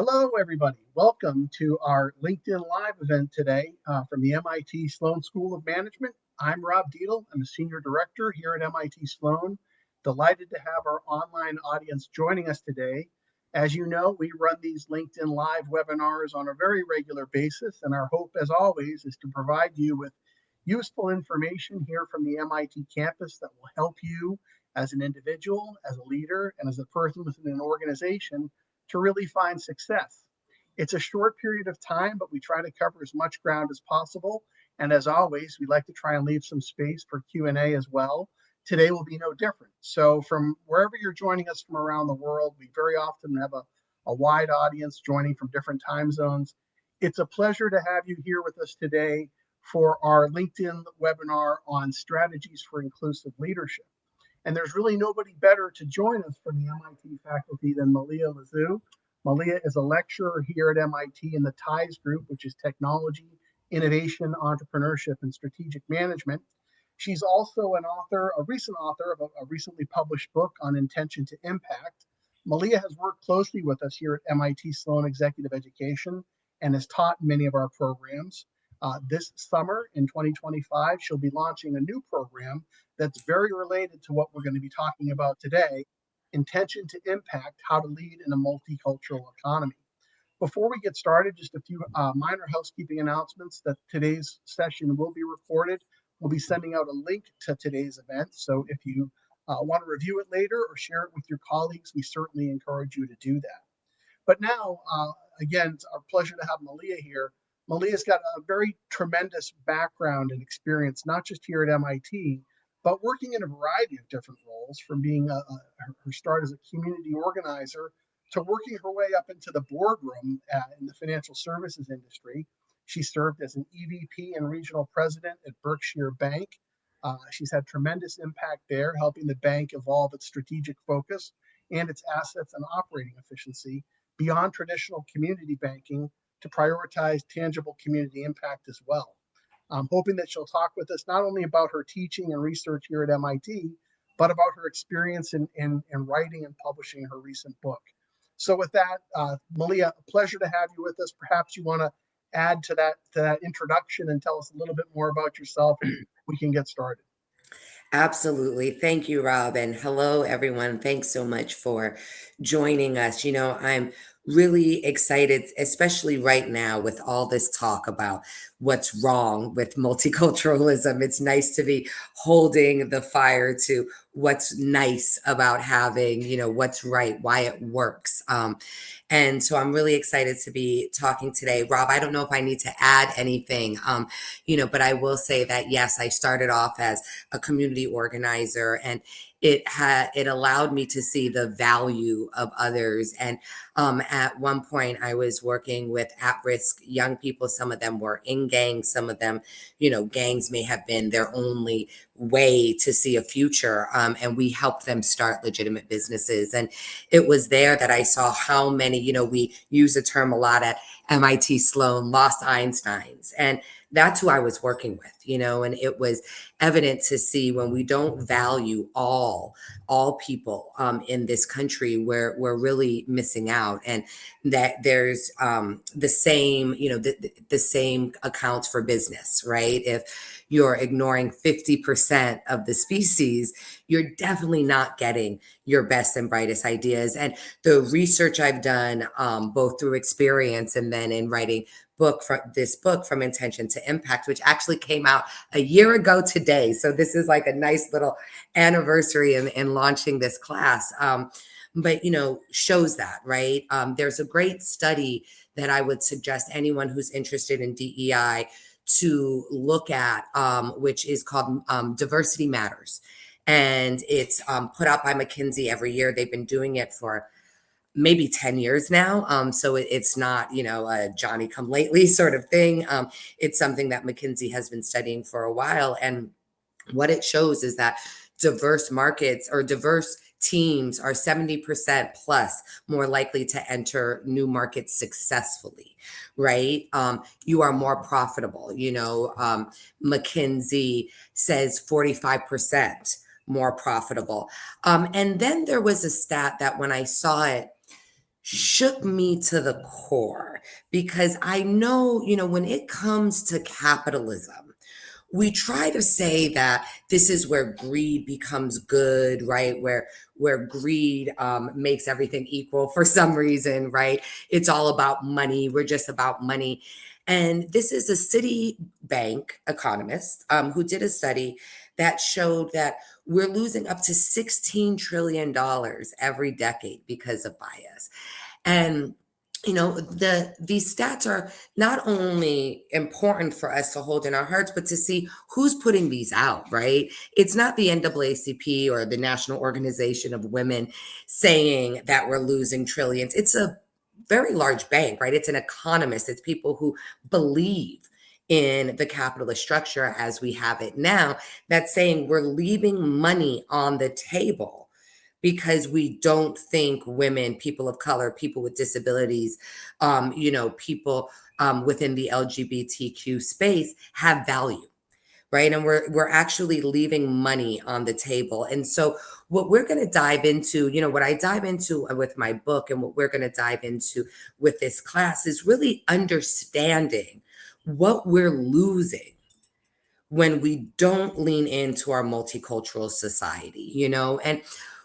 Hello, everybody. Welcome to our LinkedIn Live event today from the MIT Sloan School of Management. I'm Rob Dietl. I'm a senior director here at MIT Sloan. Delighted to have our online audience joining us today. As you know, we run these LinkedIn Live webinars on a very regular basis, and our hope, as always, is to provide you with useful information here from the MIT campus that will help you as an individual, as a leader, and as a person within an organization to really find success. It's a short period of time, but we try to cover as much ground as possible. And as always, we like to try and leave some space for Q&A as well. Today will be no different. So from wherever you're joining us from around the world, we very often have a wide audience joining from different time zones. It's a pleasure to have you here with us today for our LinkedIn webinar on strategies for inclusive leadership. And there's really nobody better to join us from the MIT faculty than Malia Lazu. Malia is a lecturer here at MIT in the TIES group, which is Technology, Innovation, Entrepreneurship, and Strategic Management. She's also an author, a recent author of a recently published book on intention to impact. Malia has worked closely with us here at MIT Sloan Executive Education and has taught many of our programs. This summer in 2025, she'll be launching a new program that's very related to what we're going to be talking about today, intention to impact, how to lead in a multicultural economy. Before we get started, just a few minor housekeeping announcements that today's session will be recorded. We'll be sending out a link to today's event. So if you want to review it later or share it with your colleagues, we certainly encourage you to do that. But now, again, it's our pleasure to have Malia here. Malia's got a very tremendous background and experience, not just here at MIT, but working in a variety of different roles, from being her start as a community organizer to working her way up into the boardroom in the financial services industry. She served as an EVP and regional president at Berkshire Bank. She's had tremendous impact there, helping the bank evolve its strategic focus and its assets and operating efficiency beyond traditional community banking to prioritize tangible community impact as well. I'm hoping that she'll talk with us not only about her teaching and research here at MIT, but about her experience in writing and publishing her recent book. So with that, Malia, a pleasure to have you with us. Perhaps you want to add to that introduction and tell us a little bit more about yourself, and we can get started. Absolutely. Thank you, Rob. And hello, everyone. Thanks so much for joining us. I'm really excited, especially right now with all this talk about what's wrong with multiculturalism. It's nice to be holding the fire to what's nice about having, what's right, why it works. And so I'm really excited to be talking today. Rob, I don't know if I need to add anything, but I will say that, yes, I started off as a community organizer, and it allowed me to see the value of others. And at one point I was working with at-risk young people. Some of them were in gangs. Some of them, gangs may have been their only way to see a future. And we helped them start legitimate businesses. And it was there that I saw how many, we use the term a lot at MIT Sloan, lost Einsteins. And that's who I was working with, and it was evident to see when we don't value all people in this country, where we're really missing out. And that there's the same, the same accounts for business, right? If you're ignoring 50% of the species, you're definitely not getting your best and brightest ideas. And the research I've done, both through experience and then in writing this book From Intention to Impact, which actually came out a year ago today. So this is like a nice little anniversary in launching this class. But shows that, right? There's a great study that I would suggest anyone who's interested in DEI to look at, which is called Diversity Matters. And it's put out by McKinsey every year. They've been doing it for maybe 10 years now. So it's not, a Johnny come lately sort of thing. It's something that McKinsey has been studying for a while. And what it shows is that diverse markets or diverse teams are 70% plus more likely to enter new markets successfully, right? You are more profitable. McKinsey says 45% more profitable. And then there was a stat that when I saw it, shook me to the core because I know, when it comes to capitalism, we try to say that this is where greed becomes good, right? Where greed makes everything equal for some reason, right? It's all about money. We're just about money. And this is a Citibank economist who did a study that showed that we're losing up to $16 trillion every decade because of bias. And these stats are not only important for us to hold in our hearts, but to see who's putting these out, right? It's not the NAACP or the National Organization of Women saying that we're losing trillions. It's a very large bank, right? It's an economist, it's people who believe in the capitalist structure as we have it now that's saying we're leaving money on the table because we don't think women, people of color, people with disabilities, people within the LGBTQ space have value, right? And we're actually leaving money on the table. And so what we're going to dive into, what I dive into with my book and what we're going to dive into with this class is really understanding what we're losing when we don't lean into our multicultural society, And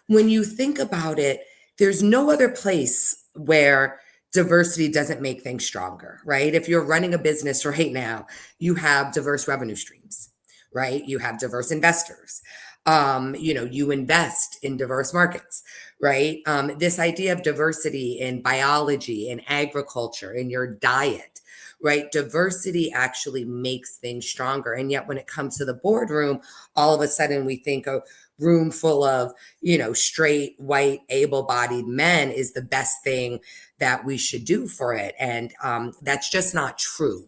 when you think about it, there's no other place where diversity doesn't make things stronger, right? If you're running a business right now, you have diverse revenue streams, right? You have diverse investors. You invest in diverse markets, right? This idea of diversity in biology, in agriculture, in your diet, right? Diversity actually makes things stronger. And yet, when it comes to the boardroom, all of a sudden we think a room full of, straight, white, able bodied men is the best thing that we should do for it. And that's just not true,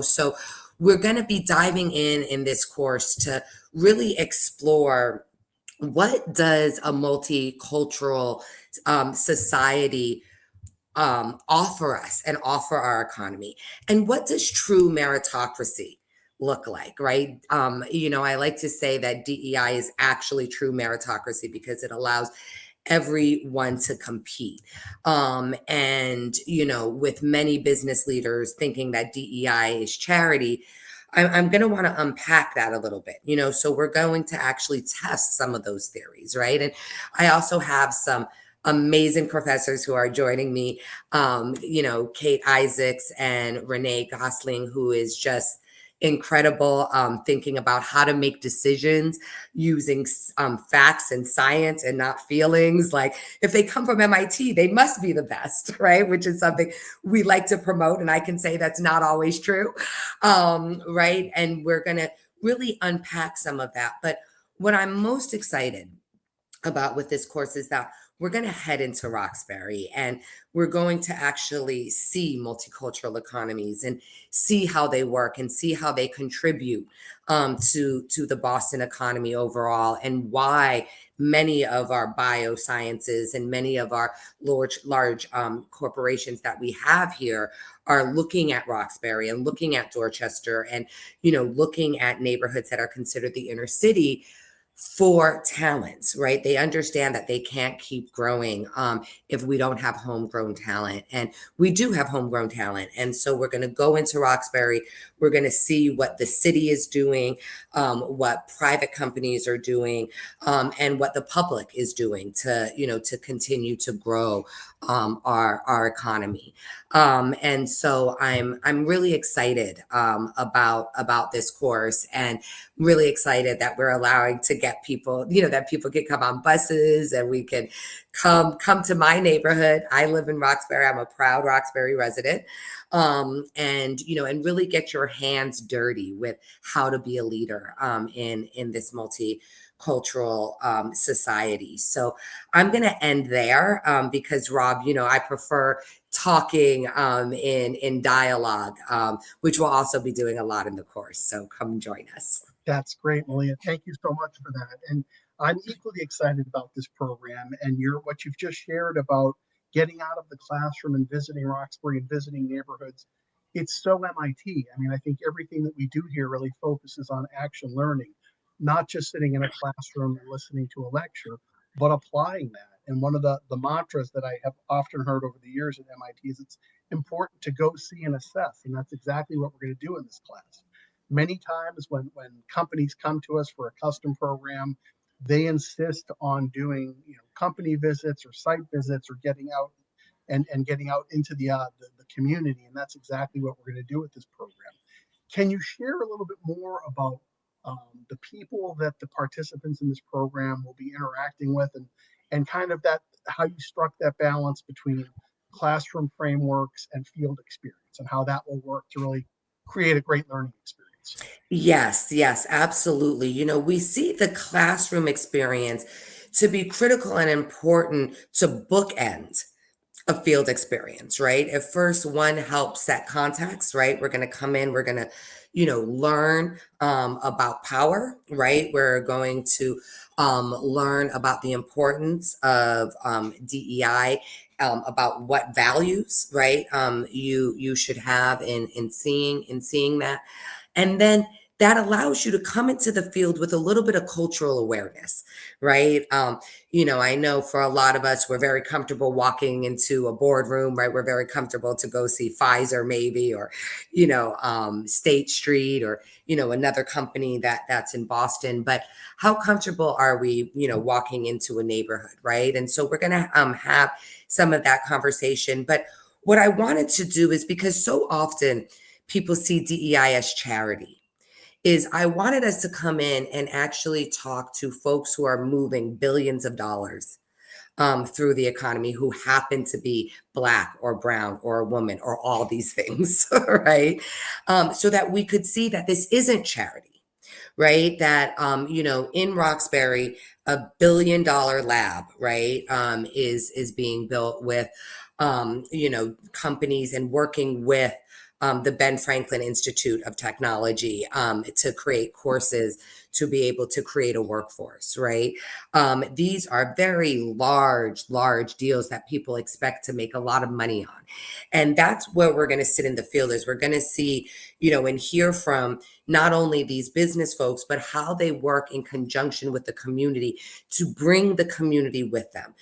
So, we're going to be diving in this course to really explore what does a multicultural society offer us and offer our economy, and what does true meritocracy look like, right? I like to say that DEI is actually true meritocracy because it allows everyone to compete. And with many business leaders thinking that DEI is charity, I'm going to want to unpack that a little bit, so we're going to actually test some of those theories, right? And I also have some amazing professors who are joining me, Kate Isaacs and Renee Gosling, who is just incredible, thinking about how to make decisions using facts and science and not feelings. Like if they come from MIT, they must be the best, right? Which is something we like to promote. And I can say that's not always true, right? And we're going to really unpack some of that. But what I'm most excited about with this course is that we're going to head into Roxbury and we're going to actually see multicultural economies and see how they work and see how they contribute to the Boston economy overall, and why many of our biosciences and many of our large corporations that we have here are looking at Roxbury and looking at Dorchester and looking at neighborhoods that are considered the inner city for talents, right? They understand that they can't keep growing if we don't have homegrown talent. And we do have homegrown talent. And so we're going to go into Roxbury. We're going to see what the city is doing, what private companies are doing, and what the public is doing to continue to grow our economy. And so I'm really excited about this course, and really excited that we're allowing to get people, that people can come on buses and we can come to my neighborhood. I live in Roxbury. I'm a proud Roxbury resident. And really get your hands dirty with how to be a leader in this multicultural society. So I'm going to end there because Rob, I prefer talking in dialogue, which we'll also be doing a lot in the course. So come join us. That's great, Malia. Thank you so much for that. And I'm equally excited about this program and what you've just shared about getting out of the classroom and visiting Roxbury and visiting neighborhoods. It's so MIT. I mean, I think everything that we do here really focuses on action learning, not just sitting in a classroom and listening to a lecture, but applying that. And one of the mantras that I have often heard over the years at MIT is it's important to go see and assess. And that's exactly what we're going to do in this class. Many times when companies come to us for a custom program, they insist on doing company visits or site visits or getting out and getting out into the community. And that's exactly what we're going to do with this program. Can you share a little bit more about the people that the participants in this program will be interacting with, and kind of that how you struck that balance between classroom frameworks and field experience, and how that will work to really create a great learning experience? Yes, yes, absolutely. We see the classroom experience to be critical and important to bookend a field experience, right? At first, one helps set context, right? We're going to come in, we're going to, learn about power, right? We're going to learn about the importance of DEI, about what values, right? You should have in seeing that, and then that allows you to come into the field with a little bit of cultural awareness, right? I know for a lot of us, we're very comfortable walking into a boardroom, right? We're very comfortable to go see Pfizer maybe, or, State Street, or, another company that's in Boston. But how comfortable are we, walking into a neighborhood, right? And so we're going to have some of that conversation. But what I wanted to do is, because so often people see DEI as charity, is I wanted us to come in and actually talk to folks who are moving billions of dollars through the economy, who happen to be Black or brown or a woman or all these things, right? So that we could see that this isn't charity, right? That, in Roxbury, $1 billion lab, right, is being built with, companies, and working with the Ben Franklin Institute of Technology to create courses to be able to create a workforce, right? These are very large deals that people expect to make a lot of money on. And that's where we're going to sit in the field, is we're going to see, and hear from not only these business folks, but how they work in conjunction with the community to bring the community with them.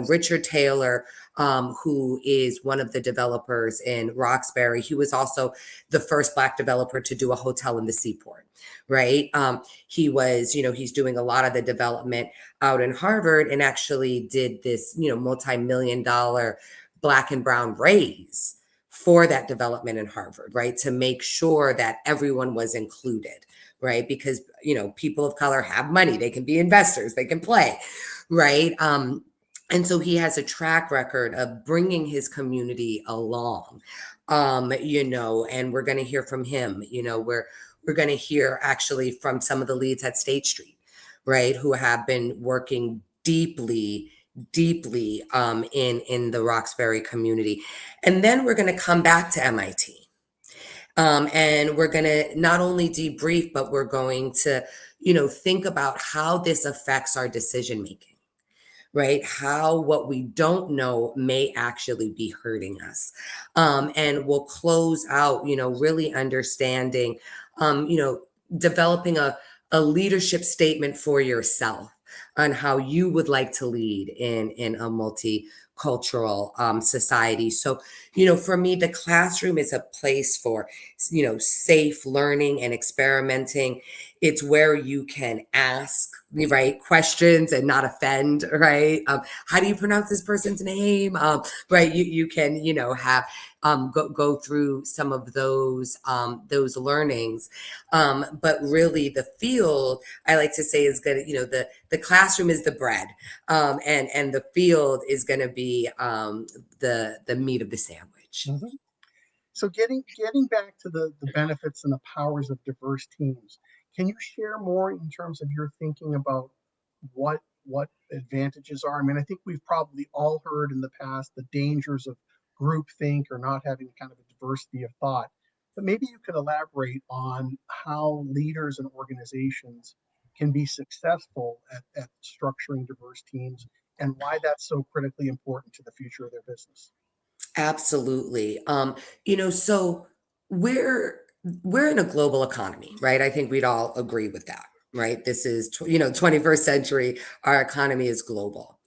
Richard Taylor, who is one of the developers in Roxbury, he was also the first Black developer to do a hotel in the seaport, right? He was, he's doing a lot of the development out in Harvard, and actually did this, multi-million dollar Black and brown raise for that development in Harvard, right? To make sure that everyone was included, right? Because, people of color have money, they can be investors, they can play, right? And so he has a track record of bringing his community along, and we're going to hear from him. We're going to hear actually from some of the leads at State Street, right, who have been working deeply in the Roxbury community. And then we're going to come back to MIT. And we're going to not only debrief, but we're going to, think about how this affects our decision making, right? How what we don't know may actually be hurting us. And we'll close out, really understanding, developing a leadership statement for yourself on how you would like to lead in a multicultural society. So, for me, the classroom is a place for, safe learning and experimenting. It's where you can ask, right, questions and not offend, right? How do you pronounce this person's name? Right, you can, have go through some of those learnings. But really, the field, I like to say, is going to, the classroom is the bread, and the field is going to be the meat of the sandwich. Mhm. So getting back to the benefits and the powers of diverse teams, can you share more in terms of your thinking about what advantages are? I mean, I think we've probably all heard in the past the dangers of groupthink or not having kind of a diversity of thought. But maybe you could elaborate on how leaders and organizations can be successful at structuring diverse teams, and why that's so critically important to the future of their business. Absolutely. So we're we're in a global economy, right? I think we'd all agree with that, right? This is 21st century. Our economy is global.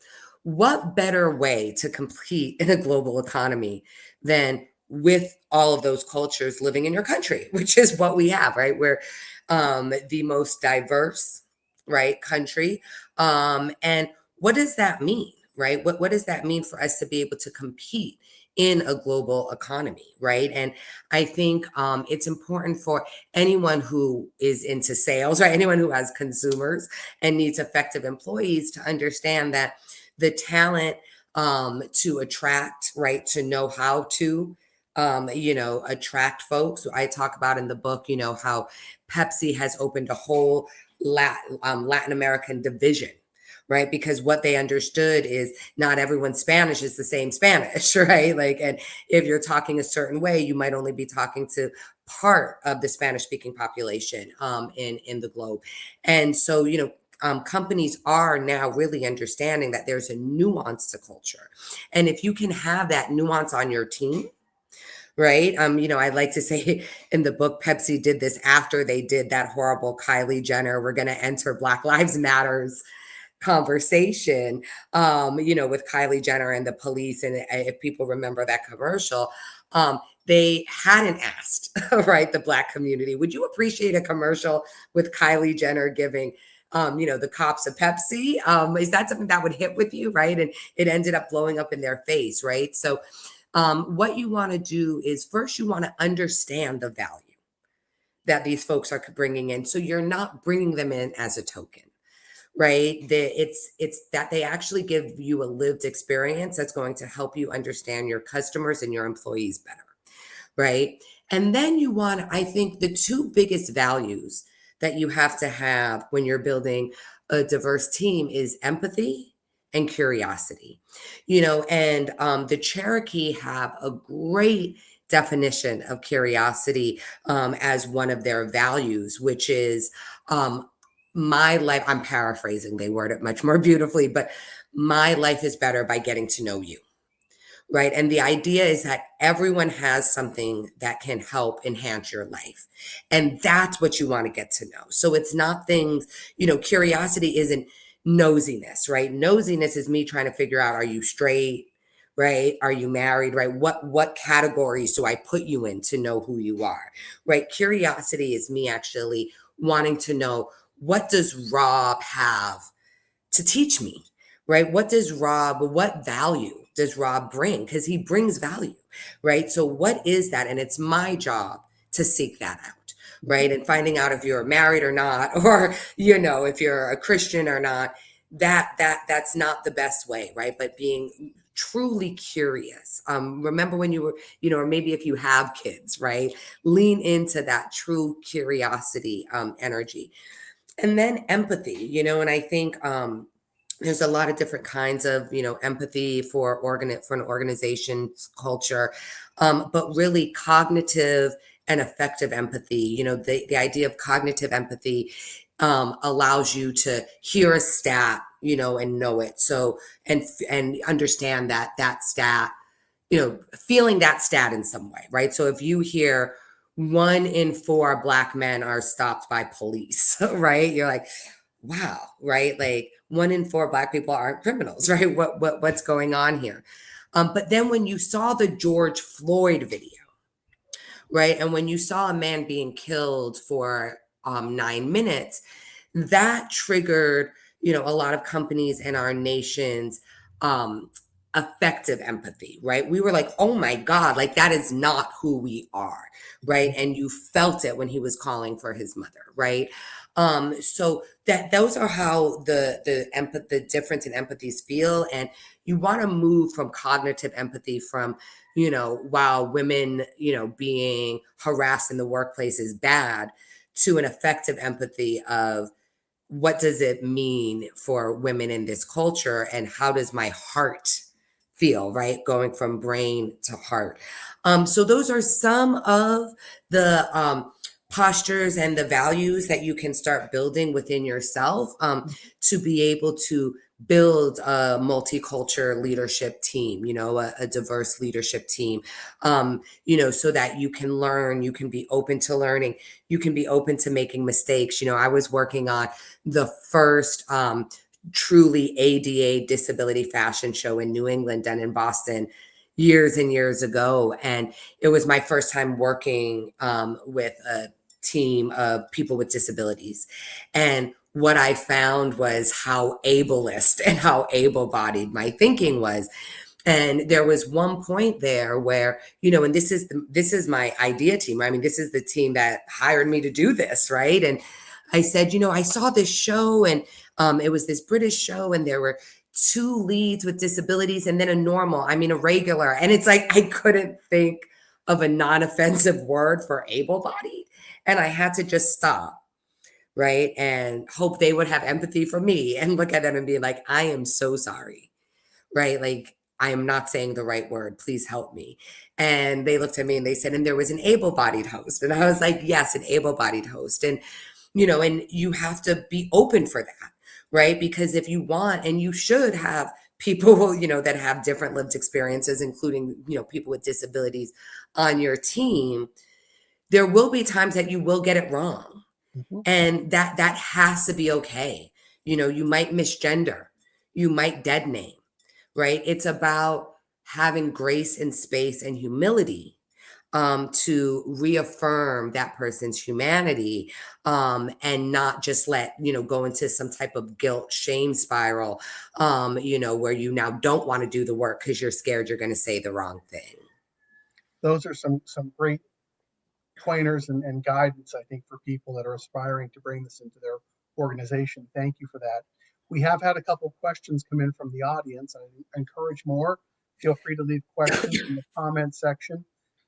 what better way to compete in a global economy than with all of those cultures living in your country, which is what we have, right? We're the most diverse, right, country. And what does that mean, right? What does that mean for us to be able to compete in a global economy, right? And I think it's important for anyone who is into sales, right? Anyone who has consumers and needs effective employees to understand that the talent to attract, right, to know how to, attract folks. I talk about in the book, how Pepsi has opened a whole Latin American division, right? Because what they understood is not everyone's Spanish is the same Spanish, right? Like, and if you're talking a certain way, you might only be talking to part of the Spanish speaking population in the globe. And so, companies are now really understanding that there's a nuance to culture. And if you can have that nuance on your team, right? I like to say in the book, Pepsi did this after they did that horrible Kylie Jenner, we're going to enter Black Lives Matters conversation, with Kylie Jenner and the police. And if people remember that commercial, they hadn't asked, right, the Black community, would you appreciate a commercial with Kylie Jenner giving, the cops a Pepsi? Is that something that would hit with you, right? And it ended up blowing up in their face, right? So what you want to do is first you want to understand the value that these folks are bringing in. So you're not bringing them in as a token, right? It's that they actually give you a lived experience that's going to help you understand your customers and your employees better, right? And then I think the two biggest values that you have to have when you're building a diverse team is empathy and curiosity. And the Cherokee have a great definition of curiosity as one of their values, which is my life. I'm paraphrasing, they word it much more beautifully, but my life is better by getting to know you. Right. And the idea is that everyone has something that can help enhance your life. And that's what you want to get to know. So it's not things, curiosity isn't nosiness, right? Nosiness is me trying to figure out, are you straight? Right? Are you married? Right? What categories do I put you in to know who you are? Right? Curiosity is me actually wanting to know, what does Rob have to teach me, right? What value does Rob bring? Because he brings value, right? So what is that? And it's my job to seek that out, right? And finding out if you're married or not, or, if you're a Christian or not, that's not the best way, right? But being truly curious. Remember when you were, or maybe if you have kids, right? Lean into that true curiosity energy. And then empathy, and I think there's a lot of different kinds of empathy for an organization's culture, but really cognitive and effective empathy. The idea of cognitive empathy allows you to hear a stat, and know it. So and understand that stat, feeling that stat in some way, right? So if you hear 1 in 4 Black men are stopped by police, right? You're like, wow, right? Like 1 in 4 Black people aren't criminals, right? What's going on here? But then when you saw the George Floyd video, right, and when you saw a man being killed for 9 minutes, that triggered, a lot of companies in our nation's effective empathy, right? We were like, oh my God, like that is not who we are, right? And you felt it when he was calling for his mother, right? So that those are how the difference in empathies feel. And you want to move from cognitive empathy from, while women, being harassed in the workplace is bad, to an effective empathy of, what does it mean for women in this culture, and how does my heart feel, right? Going from brain to heart. So those are some of the postures and the values that you can start building within yourself to be able to build a multicultural leadership team, a diverse leadership team, so that you can learn, you can be open to learning, you can be open to making mistakes. I was working on the first truly ADA disability fashion show in New England and in Boston years and years ago. And it was my first time working with a team of people with disabilities. And what I found was how ableist and how able bodied my thinking was. And there was one point there where, and this is my idea team. I mean, this is the team that hired me to do this, right? And I said, I saw this show, and it was this British show, and there were two leads with disabilities and then a regular. And it's like I couldn't think of a non-offensive word for able-bodied. And I had to just stop, right? And hope they would have empathy for me and look at them and be like, I am so sorry, right? Like, I am not saying the right word. Please help me. And they looked at me and they said, and there was an able bodied host. And I was like, yes, an able bodied host. And, and you have to be open for that, right? Because if you want, and you should have people, that have different lived experiences, including, people with disabilities on your team, there will be times that you will get it wrong. Mhm. And that has to be okay. You might misgender, you might dead name, right? It's about having grace and space and humility to reaffirm that person's humanity, and not just let, go into some type of guilt, shame spiral, where you now don't want to do the work because you're scared you're going to say the wrong thing. Those are some great pointers and guidance, I think, for people that are aspiring to bring this into their organization. Thank you for that. We have had a couple questions come in from the audience. I encourage more. Feel free to leave questions in the comment section.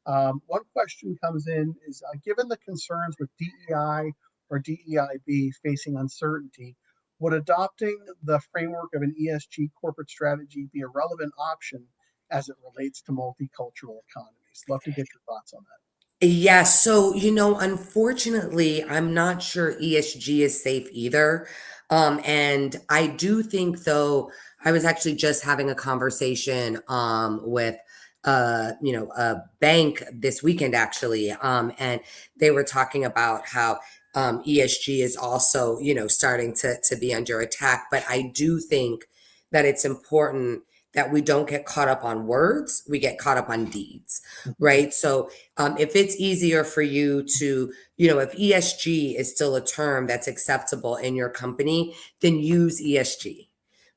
One question comes in is, given the concerns with DEI or DEIB facing uncertainty, would adopting the framework of an ESG corporate strategy be a relevant option as it relates to multicultural economies? Love to get your thoughts on that. Yeah, so unfortunately, I'm not sure ESG is safe either. And I do think, though, I was actually just having a conversation with a bank this weekend actually, and they were talking about how ESG is also, starting to be under attack. But I do think that it's important that we don't get caught up on words, we get caught up on deeds, right? So if it's easier for you to, if ESG is still a term that's acceptable in your company, then use ESG,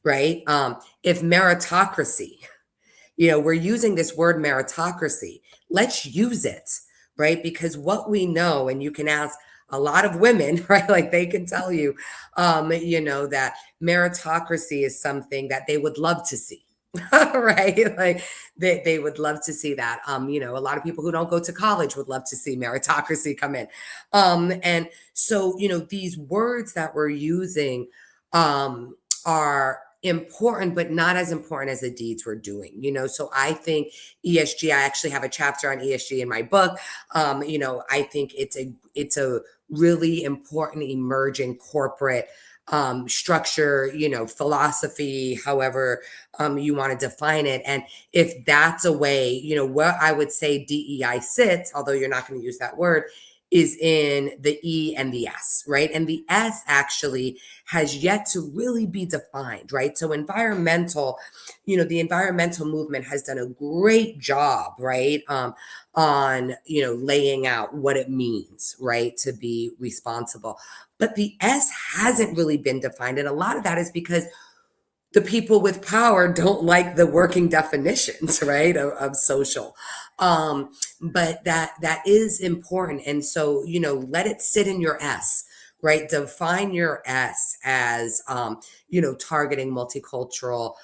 right? If meritocracy, we're using this word meritocracy, let's use it, right? Because what we know, and you can ask a lot of women, right? Like they can tell you, that meritocracy is something that they would love to see. Right, like they would love to see that. A lot of people who don't go to college would love to see meritocracy come in. And so, these words that we're using are important, but not as important as the deeds we're doing. So I think ESG, I actually have a chapter on ESG in my book. I think it's a really important emerging corporate structure, philosophy, however you want to define it. And if that's a way, where I would say DEI sits, although you're not going to use that word, is in the E and the S, right? And the S actually has yet to really be defined, right? So environmental, the environmental movement has done a great job, right? On, laying out what it means, right? To be responsible. But the S hasn't really been defined. And a lot of that is because the people with power don't like the working definitions, right, of social. But that is important. And so, let it sit in your S, right? Define your S as, targeting multicultural,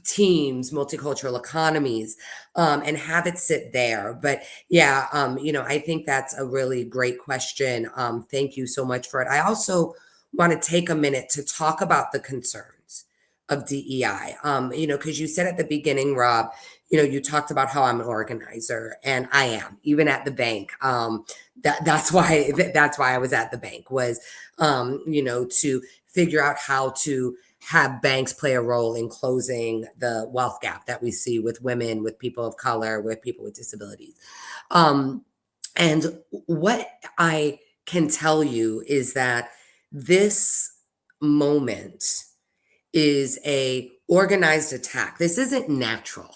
teams, multicultural economies, and have it sit there. But yeah, I think that's a really great question. Thank you so much for it. I also want to take a minute to talk about the concerns of DEI. Because you said at the beginning, Rob, you talked about how I'm an organizer, and I am, even at the bank. That's why I was at the bank, was to figure out how to have banks play a role in closing the wealth gap that we see with women, with people of color, with people with disabilities. Um, and what I can tell you is that this moment is a organized attack. This isn't natural,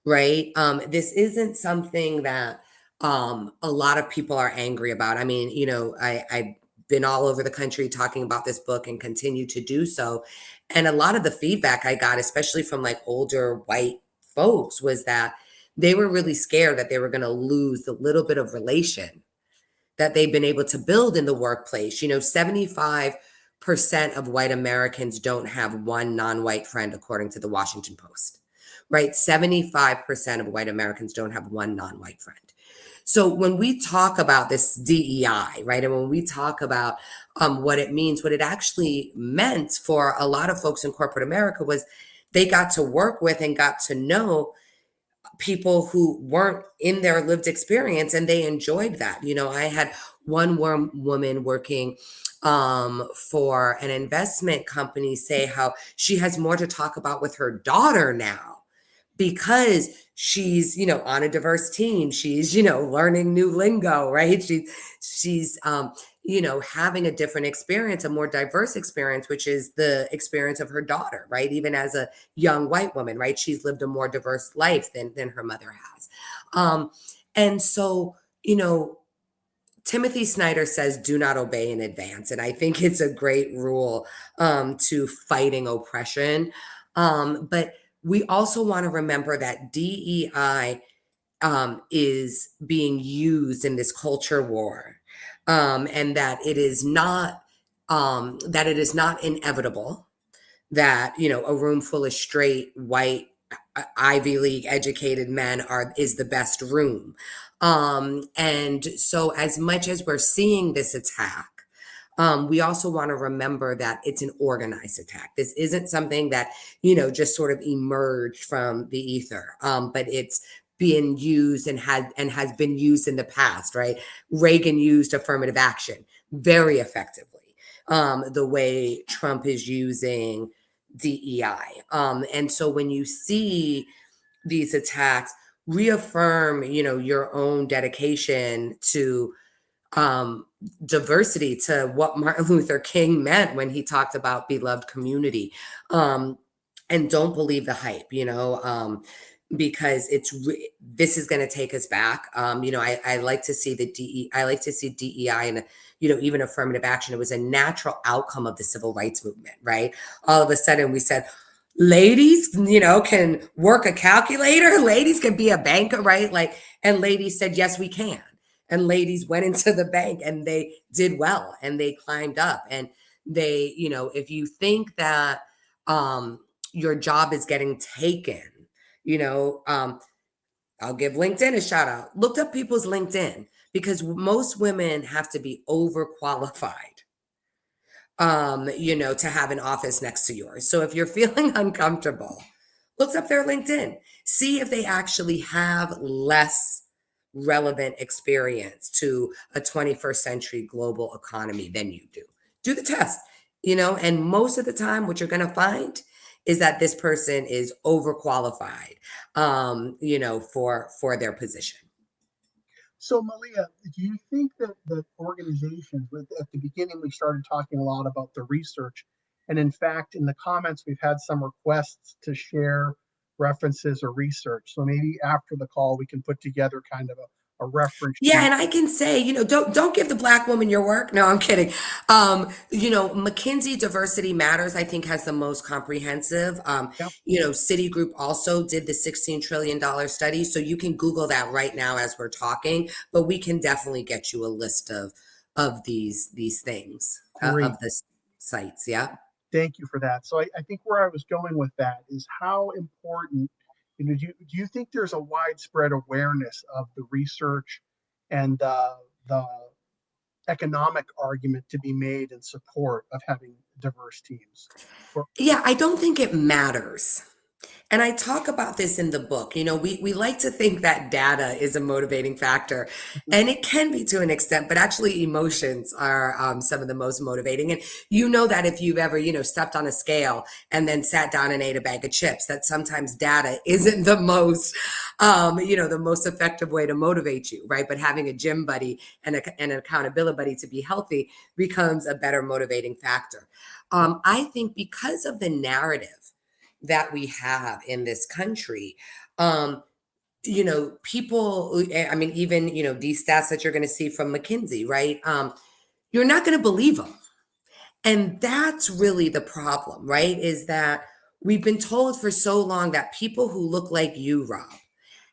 right? This isn't something that a lot of people are angry about. I mean, I've been all over the country talking about this book and continue to do so. And a lot of the feedback I got, especially from like older white folks, was that they were really scared that they were going to lose the little bit of relation that they've been able to build in the workplace. 75% of white Americans don't have one non-white friend, according to the Washington Post, right? 75% of white Americans don't have one non-white friend. So when we talk about this DEI, right, and when we talk about what it means, what it actually meant for a lot of folks in corporate America was they got to work with and got to know people who weren't in their lived experience, and they enjoyed that. I had one woman working for an investment company say how she has more to talk about with her daughter now because she's on a diverse team. She's learning new lingo, right? She's having a different experience, a more diverse experience, which is the experience of her daughter, right? Even as a young white woman, right? She's lived a more diverse life than her mother has. And so, Timothy Snyder says, do not obey in advance. And I think it's a great rule to fighting oppression. But we also want to remember that DEI is being used in this culture war, and that it is not inevitable that a room full of straight white Ivy League educated men is the best room. And so as much as we're seeing this attack, we also want to remember that it's an organized attack. This isn't something that just sort of emerged from the ether, but it's being used and has been used in the past, right? Reagan used affirmative action very effectively, the way Trump is using DEI. And so when you see these attacks, reaffirm, your own dedication to diversity, to what Martin Luther King meant when he talked about beloved community. And don't believe the hype, because this is going to take us back. I like to see I like to see DEI and even affirmative action. It was a natural outcome of the civil rights movement, right? All of a sudden we said, ladies, can work a calculator. Ladies can be a banker, right? And ladies said, yes, we can. And ladies went into the bank and they did well and they climbed up. And they, if you think that your job is getting taken, I'll give LinkedIn a shout out. Looked up people's LinkedIn because most women have to be overqualified, to have an office next to yours. So if you're feeling uncomfortable, look up their LinkedIn. See if they actually have less relevant experience to a 21st century global economy than you do. Do the test, and most of the time what you're going to find is that this person is overqualified, for their position. So, Malia, do you think that the organizations, at the beginning, we started talking a lot about the research, and in fact, in the comments, we've had some requests to share references or research. So maybe after the call, we can put together kind of a reference Yeah, sheet. and I can say, don't give the black woman your work. No, I'm kidding. McKinsey Diversity Matters, I think, has the most comprehensive. Yeah, Citigroup also did the $16 trillion study. So you can Google that right now as we're talking, but we can definitely get you a list of these things, great. of the sites. Yeah. Thank you for that. So I think where I was going with that is how important, do you think there's a widespread awareness of the research and the economic argument to be made in support of having diverse teams? Or, Yeah, I don't think it matters. And I talk about this in the book. We like to think that data is a motivating factor, and it can be to an extent, but actually emotions are some of the most motivating. And that if you've ever, stepped on a scale and then sat down and ate a bag of chips, that sometimes data isn't the most the most effective way to motivate you, right? But having a gym buddy and an accountability buddy to be healthy becomes a better motivating factor. I think because of the narrative that we have in this country, people, I mean, even, these stats that you're going to see from McKinsey, right? You're not going to believe them. And that's really the problem, right? Is that we've been told for so long that people who look like you, Rob,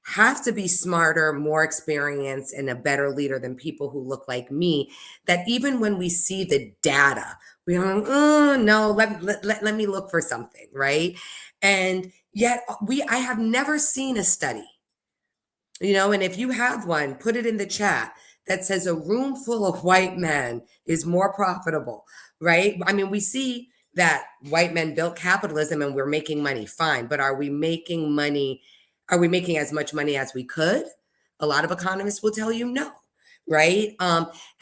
have to be smarter, more experienced, and a better leader than people who look like me. That even when we see the data, we're like, oh, no, let me look for something, right? And yet I have never seen a study, and if you have one, put it in the chat that says a room full of white men is more profitable, right? I mean, we see that white men built capitalism and we're making money, fine. But are we making money? Are we making as much money as we could? A lot of economists will tell you no, right?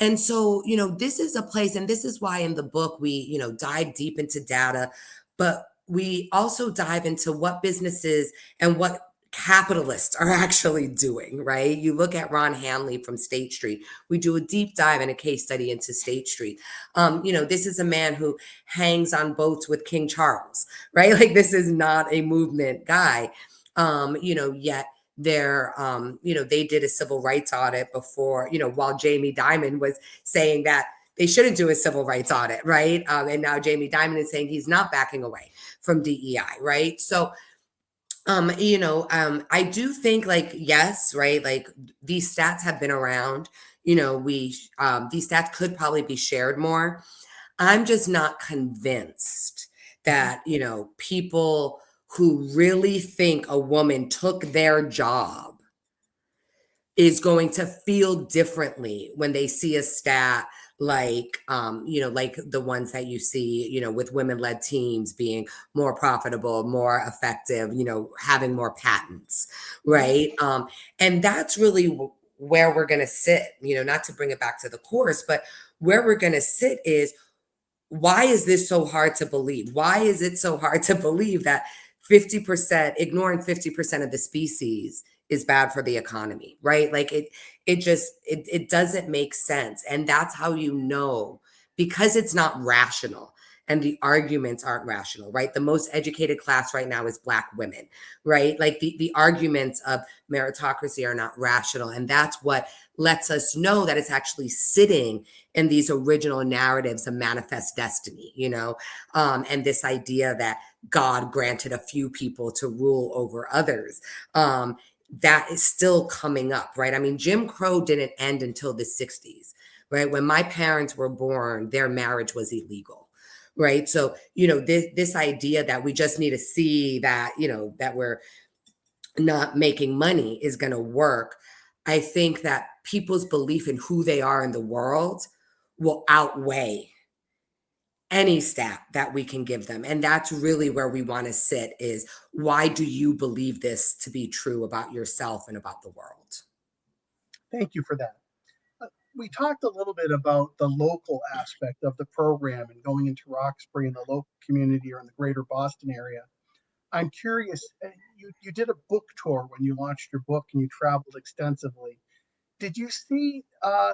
And so, this is a place, and this is why in the book we, dive deep into data, but we also dive into what businesses and what capitalists are actually doing, right? You look at Ron Hanley from State Street. We do a deep dive and a case study into State Street. This is a man who hangs on boats with King Charles, right? Like this is not a movement guy. Yet they did a civil rights audit before, while Jamie Dimon was saying that they shouldn't do a civil rights audit, right? And now Jamie Dimon is saying he's not backing away from DEI, right? So I do think like, yes, right. Like these stats have been around, these stats could probably be shared more. I'm just not convinced that, people who really think a woman took their job is going to feel differently when they see a stat like like the ones that you see with women-led teams being more profitable, more effective, having more patents, right? And that's really where we're going to sit, not to bring it back to the course, but where we're going to sit is, why is this so hard to believe? Why is it so hard to believe that 50%, ignoring 50% of the species is bad for the economy, right? Like it doesn't make sense. And that's how because it's not rational and the arguments aren't rational, right? The most educated class right now is Black women, right? Like the arguments of meritocracy are not rational. And that's what lets us know that it's actually sitting in these original narratives of manifest destiny, and this idea that God granted a few people to rule over others. That is still coming up, right? I mean, Jim Crow didn't end until the 60s, right? When my parents were born, their marriage was illegal, right? So, this idea that we just need to see that, that we're not making money is going to work. I think that people's belief in who they are in the world will outweigh any stat that we can give them. And that's really where we want to sit is, why do you believe this to be true about yourself and about the world? Thank you for that. We talked a little bit about the local aspect of the program and going into Roxbury and the local community or in the greater Boston area. I'm curious, you did a book tour when you launched your book and you traveled extensively. Did you see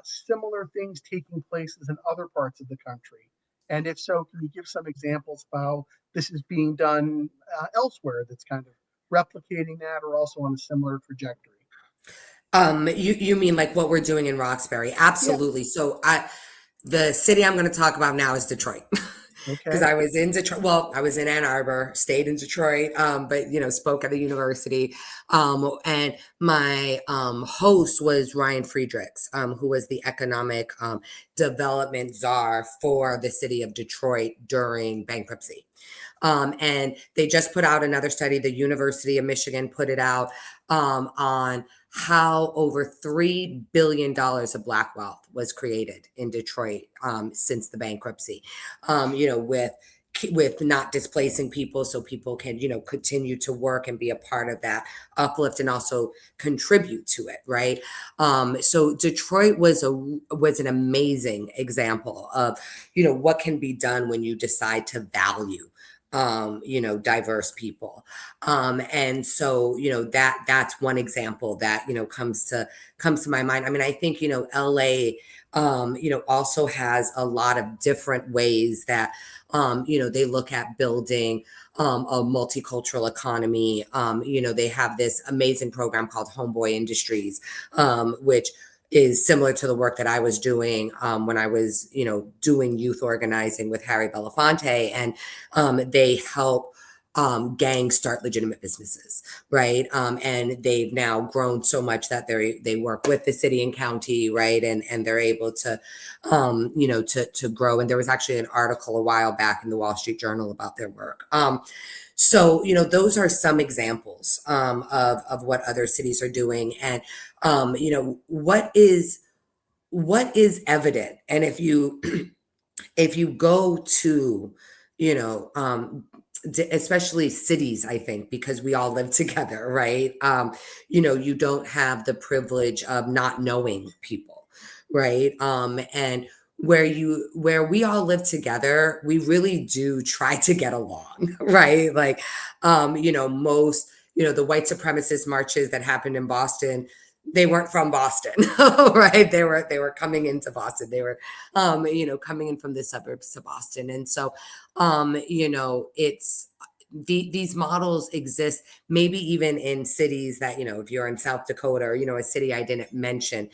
similar things taking places in other parts of the country? And if so, can you give some examples of how this is being done elsewhere that's kind of replicating that or also on a similar trajectory? You mean like what we're doing in Roxbury? Yeah. Absolutely. So the city I'm going to talk about now is Detroit. Because Okay. I was in Detroit. Well, I was in Ann Arbor, stayed in Detroit, but spoke at the university. And my host was Ryan Friedrichs, who was the economic development czar for the city of Detroit during bankruptcy. And they just put out another study. The University of Michigan put it out on how over $3 billion of Black wealth was created in Detroit since the bankruptcy, with not displacing people so people can, continue to work and be a part of that uplift and also contribute to it, right? So Detroit was an amazing example of, what can be done when you decide to value diverse people. And so, that's one example that, comes to my mind. I mean, I think, LA, also has a lot of different ways that, they look at building a multicultural economy. They have this amazing program called Homeboy Industries, which is similar to the work that I was doing when I was, doing youth organizing with Harry Belafonte. And they help gangs start legitimate businesses, right? And they've now grown so much that they work with the city and county, right? And they're able to, to grow. And there was actually an article a while back in the Wall Street Journal about their work. So, those are some examples of what other cities are doing. And, what is evident. And if you if you go to, you know, especially cities, I think, because we all live together, right? You don't have the privilege of not knowing people, right? And where we all live together, we really do try to get along, right? Like, most, the white supremacist marches that happened in Boston, they weren't from Boston, right? They were coming into Boston. They were coming in from the suburbs to Boston. And so, it's these models exist, maybe even in cities that, if you're in South Dakota or, a city I didn't mention,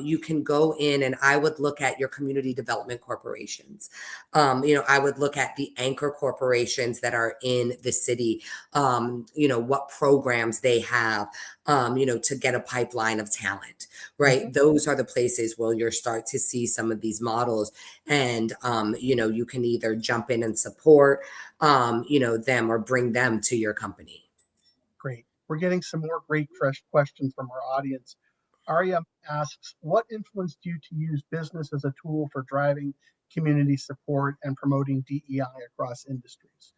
you can go in and I would look at your community development corporations. I would look at the anchor corporations that are in the city, what programs they have, to get a pipeline of talent, right? Mhm. Those are the places where you'll start to see some of these models. And, you can either jump in and support, them or bring them to your company. Great. We're getting some more great fresh questions from our audience. Arya asks, what influenced you to use business as a tool for driving community support and promoting DEI across industries?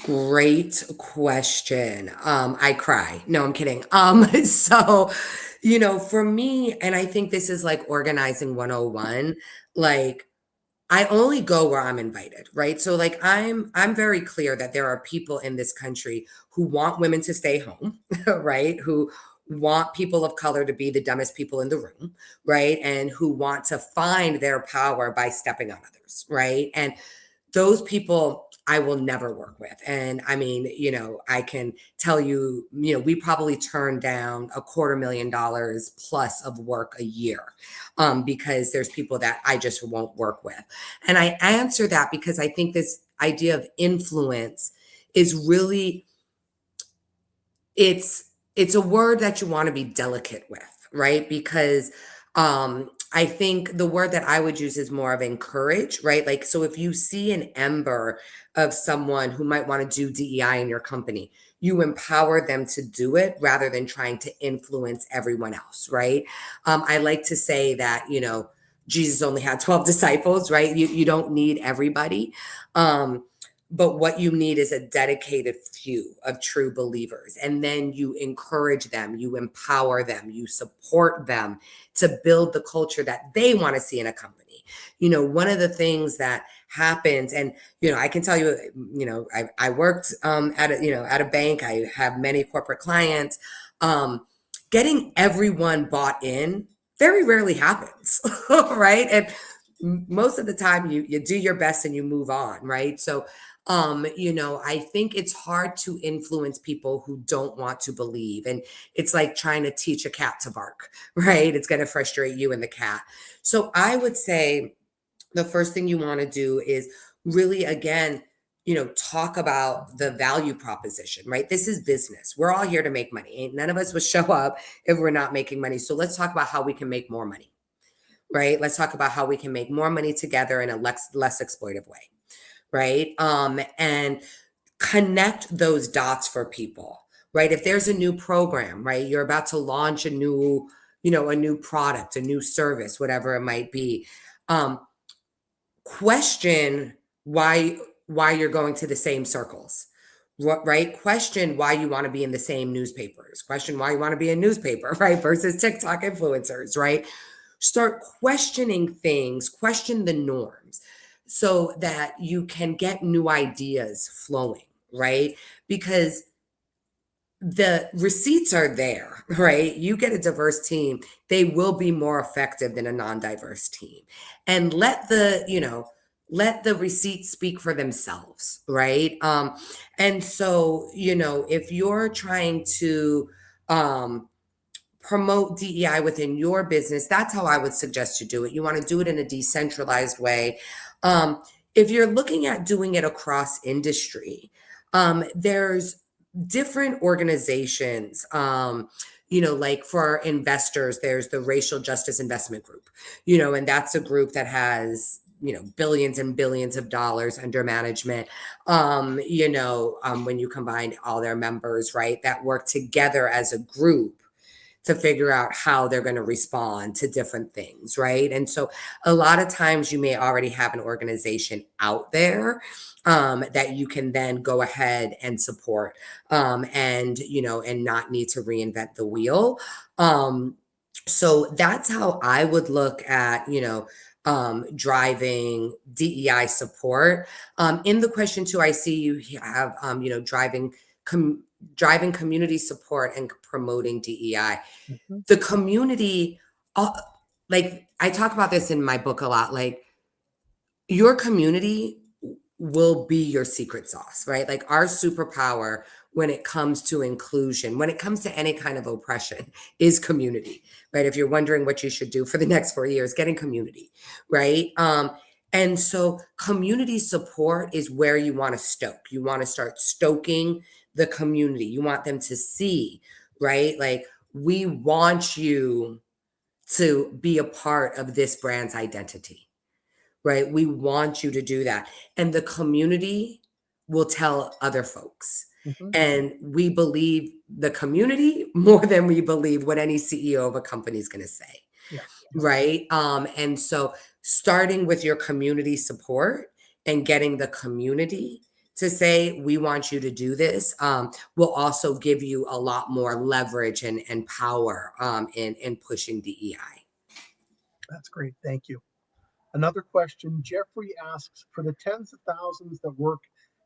Great question. I cry. No, I'm kidding. So, for me, and I think this is like organizing 101, like I only go where I'm invited, right? So like I'm very clear that there are people in this country who want women to stay home, right? Who want people of color to be the dumbest people in the room, right? And who want to find their power by stepping on others, right? And those people I will never work with. And I mean, I can tell you, we probably turn down $250,000 plus of work a year, because there's people that I just won't work with. And I answer that because I think this idea of influence is really, it's a word that you want to be delicate with, right? Because I think the word that I would use is more of encourage, right? Like, so if you see an ember of someone who might want to do DEI in your company, you empower them to do it rather than trying to influence everyone else, right? I like to say that, Jesus only had 12 disciples, right? You don't need everybody. Um, but what you need is a dedicated few of true believers. And then you encourage them, you empower them, you support them to build the culture that they want to see in a company. One of the things that happens, and I can tell you, I worked at a bank. I have many corporate clients. Getting everyone bought in very rarely happens, right? And most of the time you do your best and you move on, right? So I think it's hard to influence people who don't want to believe. And it's like trying to teach a cat to bark, right? It's going to frustrate you and the cat. So I would say the first thing you want to do is really, again, talk about the value proposition, right? This is business. We're all here to make money. Ain't none of us would show up if we're not making money. So let's talk about how we can make more money, right? Let's talk about how we can make more money together in a less exploitive way, right? And connect those dots for people, right? If there's a new program, right, you're about to launch a new product, a new service, whatever it might be. Question why you're going to the same circles, right? Question why you want to be in the same newspapers. Question why you want to be in newspaper, right? Versus TikTok influencers, right? Start questioning things, question the norms. so that you can get new ideas flowing, right? Because the receipts are there, right? You get a diverse team, they will be more effective than a non-diverse team. And let the receipts speak for themselves, right? And so, if you're trying to promote DEI within your business, that's how I would suggest you do it. You want to do it in a decentralized way. Um, if you're looking at doing it across industry, there's different organizations. Like for investors, there's the Racial Justice Investment Group, and that's a group that has billions and billions of dollars under management. When you combine all their members, right, that work together as a group to figure out how they're going to respond to different things, right? And so a lot of times you may already have an organization out there that you can then go ahead and support, and not need to reinvent the wheel. So that's how I would look at, driving DEI support. In the question too, I see you have, driving community support and promoting DEI. Mhm. The community, uh, like I talk about this in my book a lot, like your community will be your secret sauce, right? Like our superpower when it comes to inclusion, when it comes to any kind of oppression, is community, right? If you're wondering what you should do for the next 4 years, getting community, right? And so community support is where you want to stoke. You want to start stoking the community. You want them to see, right? Like we want you to be a part of this brand's identity, right? We want you to do that. And the community will tell other folks. Mhm. And we believe the community more than we believe what any CEO of a company is going to say, Yeah. Yeah. right? And so starting with your community support and getting the community to say, we want you to do this, will also give you a lot more leverage and power in pushing DEI. That's great. Thank you. Another question, Jeffrey asks, for the tens of thousands that work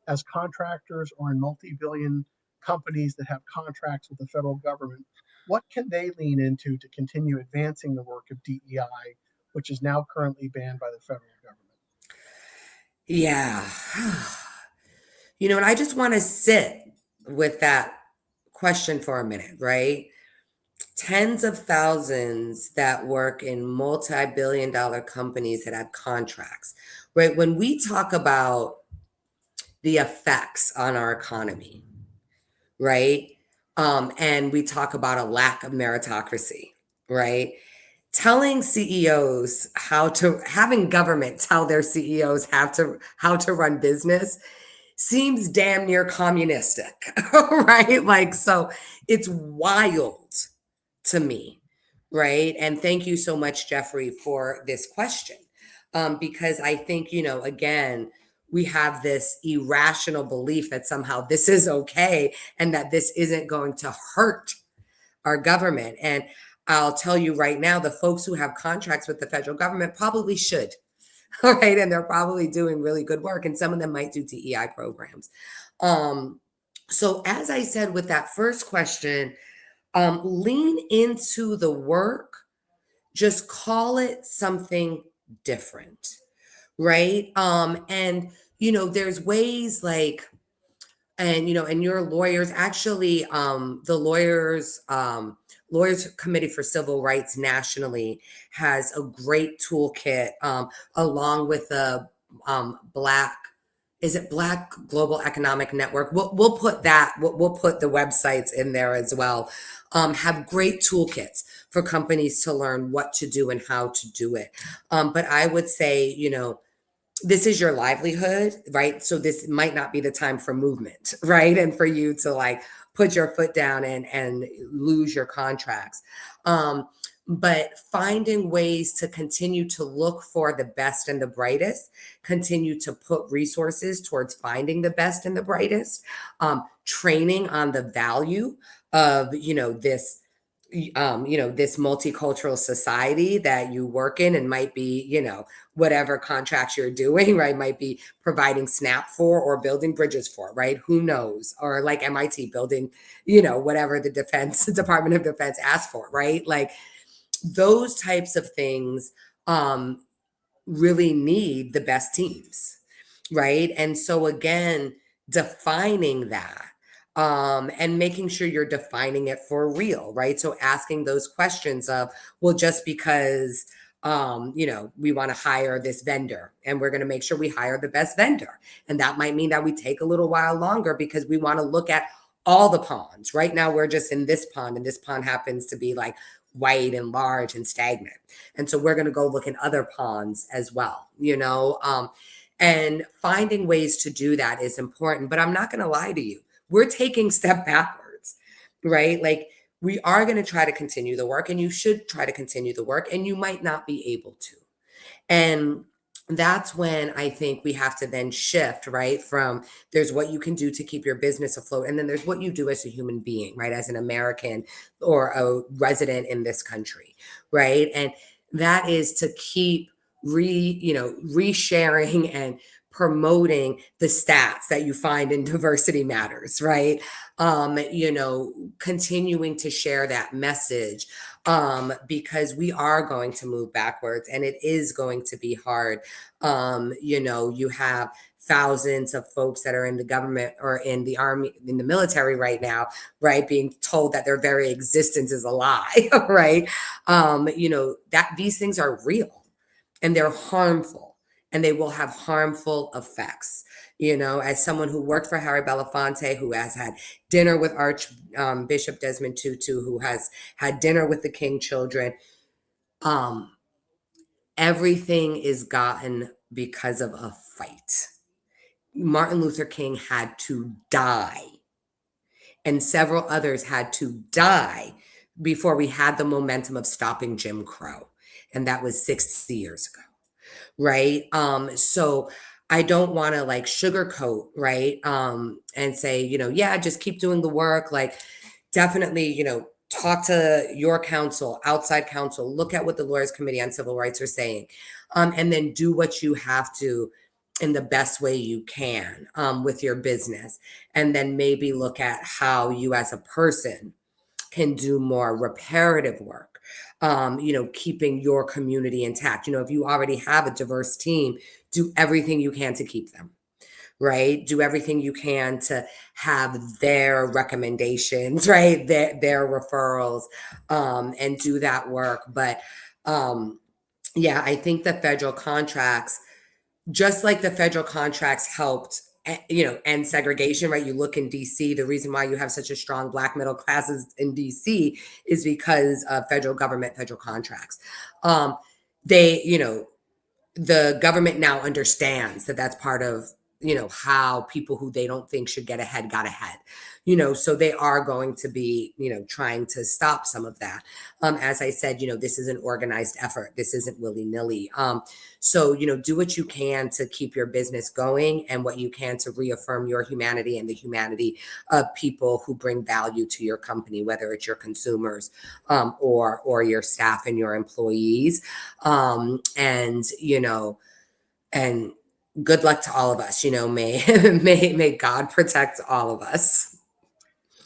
as contractors or in multi-billion companies that have contracts with the federal government, what can they lean into to continue advancing the work of DEI, which is now currently banned by the federal government? Yeah. And I just want to sit with that question for a minute, right? Tens of thousands that work in multi-billion dollar companies that have contracts, right? When we talk about the effects on our economy, right? And we talk about a lack of meritocracy, right? Telling CEOs having government tell their CEOs how to run business seems damn near communistic, right? Like, so it's wild to me, right? And thank you so much, Jeffrey, for this question. Because I think, again, we have this irrational belief that somehow this is okay and that this isn't going to hurt our government. And I'll tell you right now, the folks who have contracts with the federal government probably should. All right. And they're probably doing really good work. And some of them might do DEI programs. Um, so, as I said with that first question, lean into the work, just call it something different. Right. There's ways like, and your lawyers actually, the lawyers committee for civil rights nationally has a great toolkit, along with the black is it Black Global Economic Network. We'll put that, we'll put the websites in there as well. Have great toolkits for companies to learn what to do and how to do it. But I would say, this is your livelihood, right? So this might not be the time for movement, right? And for you to like put your foot down and lose your contracts. But finding ways to continue to look for the best and the brightest, continue to put resources towards finding the best and the brightest, training on the value of, this this multicultural society that you work in, and might be, whatever contracts you're doing, right? Might be providing SNAP for, or building bridges for, right? Who knows? Or like MIT building, whatever the defense Department of Defense asked for, right? Like those types of things really need the best teams, right? And so again, defining that, and making sure you're defining it for real, right? So asking those questions of, well, just because we want to hire this vendor, and we're going to make sure we hire the best vendor, and that might mean that we take a little while longer because we want to look at all the ponds. Right now we're just in this pond, and this pond happens to be like white and large and stagnant, and so we're going to go look in other ponds as well, and finding ways to do that is important. But I'm not going to lie to you, we're taking step backwards, right? Like we are going to try to continue the work, and you should try to continue the work, and you might not be able to. And that's when I think we have to then shift, right? From there's what you can do to keep your business afloat, and then there's what you do as a human being, right? As an American or a resident in this country, right? And that is to keep resharing and promoting the stats that you find in Diversity Matters, right? Continuing to share that message, because we are going to move backwards, and it is going to be hard. You have thousands of folks that are in the government or in the army, in the military right now, right, being told that their very existence is a lie, right? That these things are real, and they're harmful, and they will have harmful effects. As someone who worked for Harry Belafonte, who has had dinner with Archbishop Desmond Tutu, who has had dinner with the King children, um, everything is gotten because of a fight. Martin Luther King had to die, and several others had to die before we had the momentum of stopping Jim Crow. And that was 60 years ago, right? So I don't want to like sugarcoat, right? And say, yeah, just keep doing the work. Like definitely, talk to your counsel, outside counsel, look at what the Lawyers Committee on Civil Rights are saying, and then do what you have to in the best way you can, with your business. And then maybe look at how you as a person can do more reparative work, keeping your community intact. If you already have a diverse team, do everything you can to keep them, right? Do everything you can to have their recommendations, right? Their referrals, and do that work. But yeah, I think the federal contracts, just like the federal contracts helped end segregation, right? You look in DC, the reason why you have such a strong Black middle classes in DC is because of federal government, federal contracts. They the government now understands that that's part of how people who they don't think should get ahead got ahead, so they are going to be trying to stop some of that. As I said, this is an organized effort, this isn't willy-nilly. So do what you can to keep your business going, and what you can to reaffirm your humanity and the humanity of people who bring value to your company, whether it's your consumers, or your staff and your employees. And and good luck to all of us. May may God protect all of us.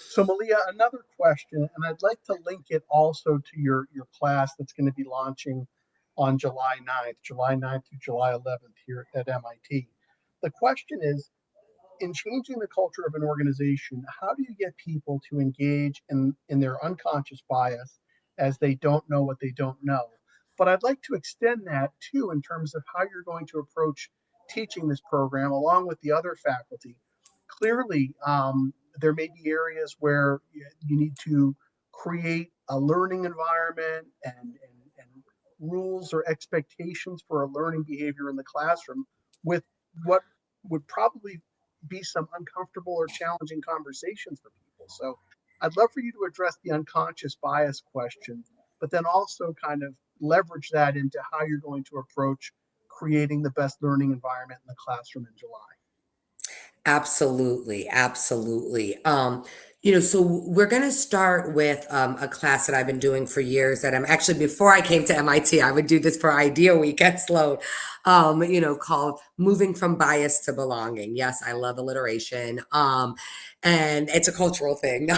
So Malia, another question, and I'd like to link it also to your class that's going to be launching on July 9th through July 11th here at MIT. The question is, in changing the culture of an organization, how do you get people to engage in their unconscious bias as they don't know what they don't know? But I'd like to extend that too in terms of how you're going to approach teaching this program along with the other faculty. Clearly, there may be areas where you need to create a learning environment and rules or expectations for a learning behavior in the classroom with what would probably be some uncomfortable or challenging conversations for people. So I'd love for you to address the unconscious bias question, but then also kind of leverage that into how you're going to approach creating the best learning environment in the classroom in July. Absolutely, absolutely. So we're going to start with a class that I've been doing for years that I'm actually, before I came to MIT, I would do this for Idea Week at Sloan, called Moving from Bias to Belonging. Yes, I love alliteration. And it's a cultural thing.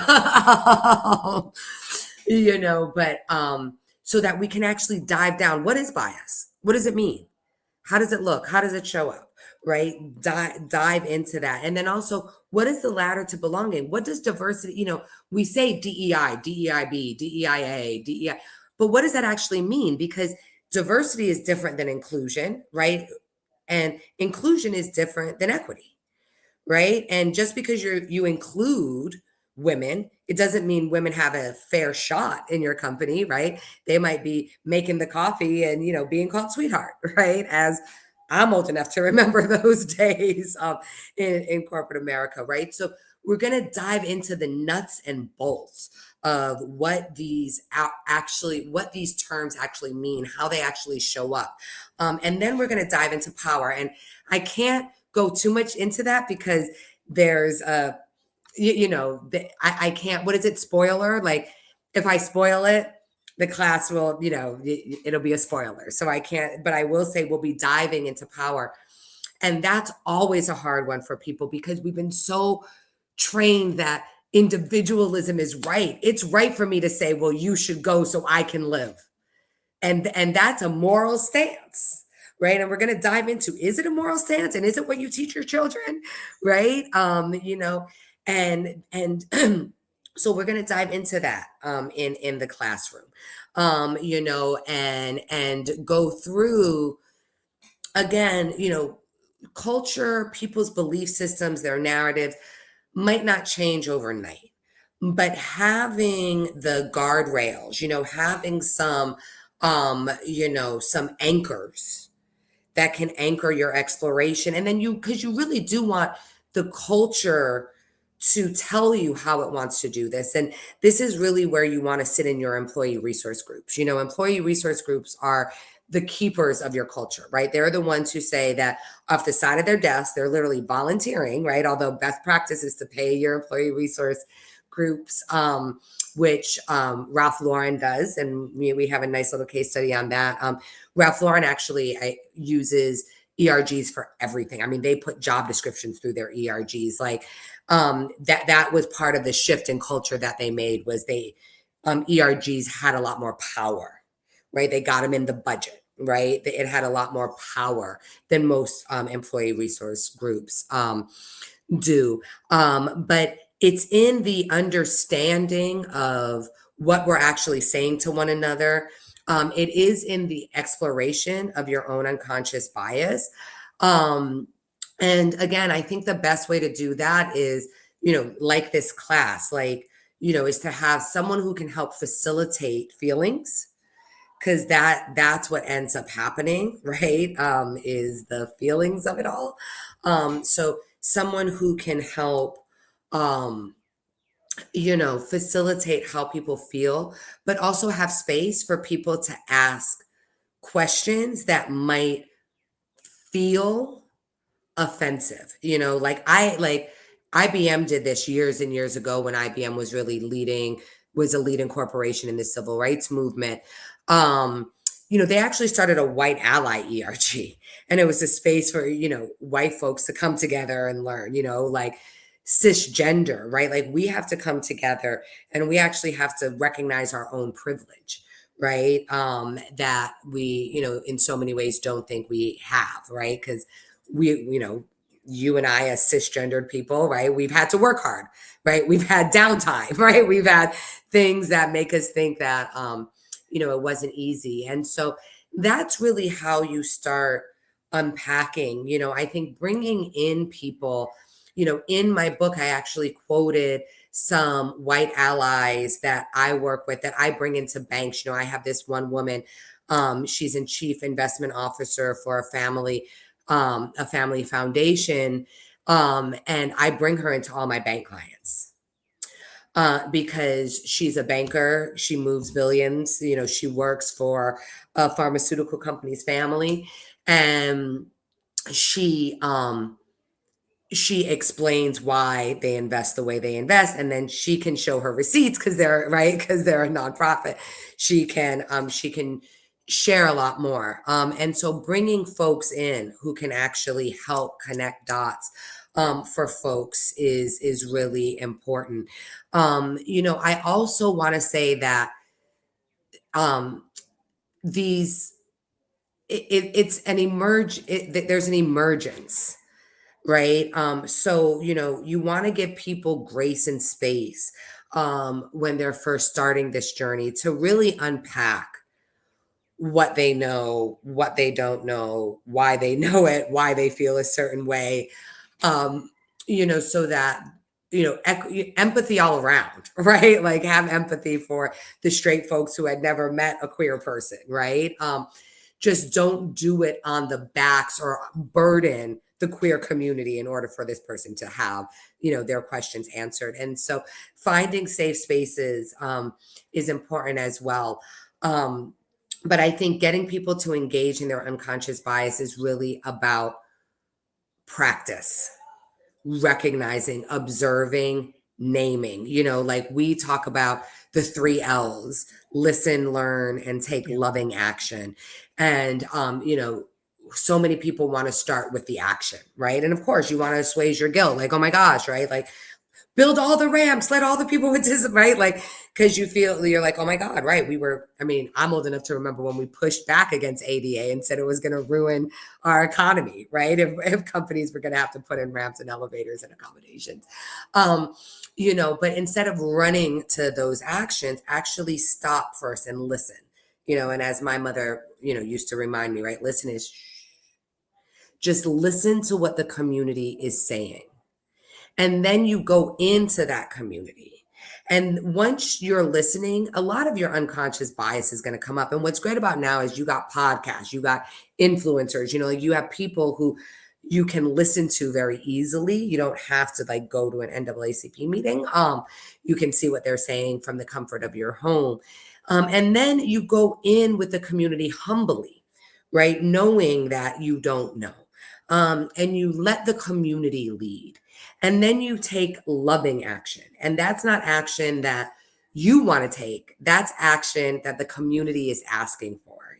So that we can actually dive down. What is bias? What does it mean? How does it look? How does it show up? Right? Dive into that. And then also, what is the ladder to belonging? What does diversity, we say DEI, DEIB, DEIA, DEI, but what does that actually mean? Because diversity is different than inclusion, right? And inclusion is different than equity, right? And just because you include women, it doesn't mean women have a fair shot in your company, right? They might be making the coffee and being called sweetheart, right? As I'm old enough to remember those days in corporate America, right? So we're going to dive into the nuts and bolts of what these terms actually mean, how they actually show up, and then we're going to dive into power. And I can't go too much into that because there's I can't, what is it, spoiler, like if I spoil it, the class will, it'll be a spoiler, so I can't, but I will say we'll be diving into power. And that's always a hard one for people because we've been so trained that individualism is right. It's right for me to say, well, you should go so I can live, and that's a moral stance, right? And we're going to dive into, is it a moral stance, and is it what you teach your children, right? And so we're going to dive into that in the classroom, and go through again, culture, people's belief systems, their narratives might not change overnight, but having the guardrails, having some anchors that can anchor your exploration. And then because you really do want the culture to tell you how it wants to do this. And this is really where you want to sit in your employee resource groups. Employee resource groups are the keepers of your culture, right? They're the ones who say that off the side of their desk, they're literally volunteering, right? Although best practice is to pay your employee resource groups, which Ralph Lauren does. And we have a nice little case study on that. Ralph Lauren actually uses ERGs for everything. I mean, they put job descriptions through their ERGs. Like that was part of the shift in culture that they made, was ERGs had a lot more power, right? They got them in the budget, right? It had a lot more power than most employee resource groups do. But it's in the understanding of what we're actually saying to one another. It is in the exploration of your own unconscious bias. Um, and again, I think the best way to do that is, like this class, like, is to have someone who can help facilitate feelings, because that's what ends up happening, right? Is the feelings of it all. So someone who can help, um, facilitate how people feel, but also have space for people to ask questions that might feel offensive. Like IBM did this years and years ago when IBM was a leading corporation in the civil rights movement. Um, they actually started a white ally ERG, and it was a space for, white folks to come together and learn, like cisgender, right? Like we have to come together and we actually have to recognize our own privilege, right? That we, in so many ways don't think we have, right? Because you and I as cisgendered people, right? We've had to work hard, right? We've had downtime, right? We've had things that make us think that, it wasn't easy. And so that's really how you start unpacking, I think bringing in people, in my book, I actually quoted some white allies that I work with that I bring into banks. I have this one woman, she's in chief investment officer for a family foundation. And I bring her into all my bank clients because she's a banker. She moves billions. She works for a pharmaceutical company's family. And she she explains why they invest the way they invest, and then she can show her receipts because they're right, because they're a nonprofit. She can share a lot more, and so bringing folks in who can actually help connect dots for folks is really important. I also want to say that um, these it's an there's an emergence, right? So, you want to give people grace and space when they're first starting this journey to really unpack what they know, what they don't know, why they know it, why they feel a certain way, um, so that, empathy all around, right? Like have empathy for the straight folks who had never met a queer person, right? Just don't do it on the backs or burden the queer community in order for this person to have, their questions answered. And so finding safe spaces is important as well. Um, but I think getting people to engage in their unconscious bias is really about practice, recognizing, observing, naming. Like we talk about the 3 L's: listen, learn, and take Yeah. loving action. And, so many people want to start with the action, right? And of course, you want to assuage your guilt, like, oh my gosh, right? Like, build all the ramps, let all the people with this, right? Like, because you're like, oh my God, right? I'm old enough to remember when we pushed back against ADA and said it was going to ruin our economy, right? If companies were going to have to put in ramps and elevators and accommodations. But instead of running to those actions, actually stop first and listen. And as my mother, used to remind me, right? Listen is just listen to what the community is saying, and then you go into that community. And once you're listening, a lot of your unconscious bias is going to come up. And what's great about now is you got podcasts, you got influencers, like you have people who you can listen to very easily. You don't have to like go to an NAACP meeting. You can see what they're saying from the comfort of your home. And then you go in with the community humbly, right? Knowing that you don't know. And you let the community lead. And then you take loving action. And that's not action that you want to take. That's action that the community is asking for.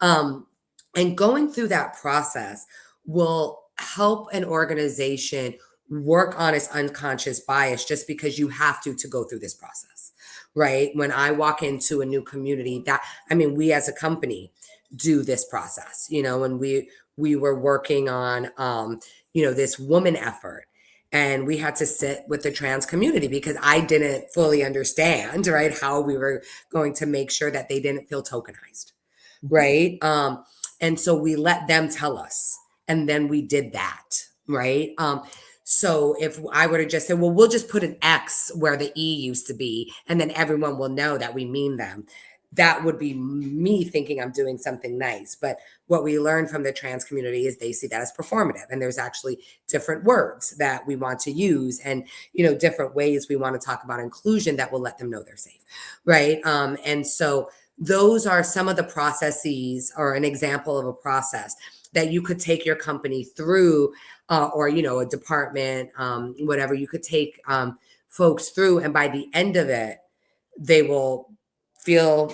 Um, and going through that process will help an organization work on its unconscious bias just because you have to go through this process. Right. When I walk into a new community, we as a company do this process, and we were working on this woman effort, and we had to sit with the trans community because I didn't fully understand, right, how we were going to make sure that they didn't feel tokenized, Mhm. right? And so we let them tell us, and then we did that, right? So if I were to just say, well, we'll just put an X where the E used to be, and then everyone will know that we mean them, that would be me thinking I'm doing something nice. But what we learned from the trans community is they see that as performative, and there's actually different words that we want to use, and different ways we want to talk about inclusion that will let them know they're safe, right? And so those are some of the processes, or an example of a process that you could take your company through, or a department, whatever you could take folks through, and by the end of it they will feel,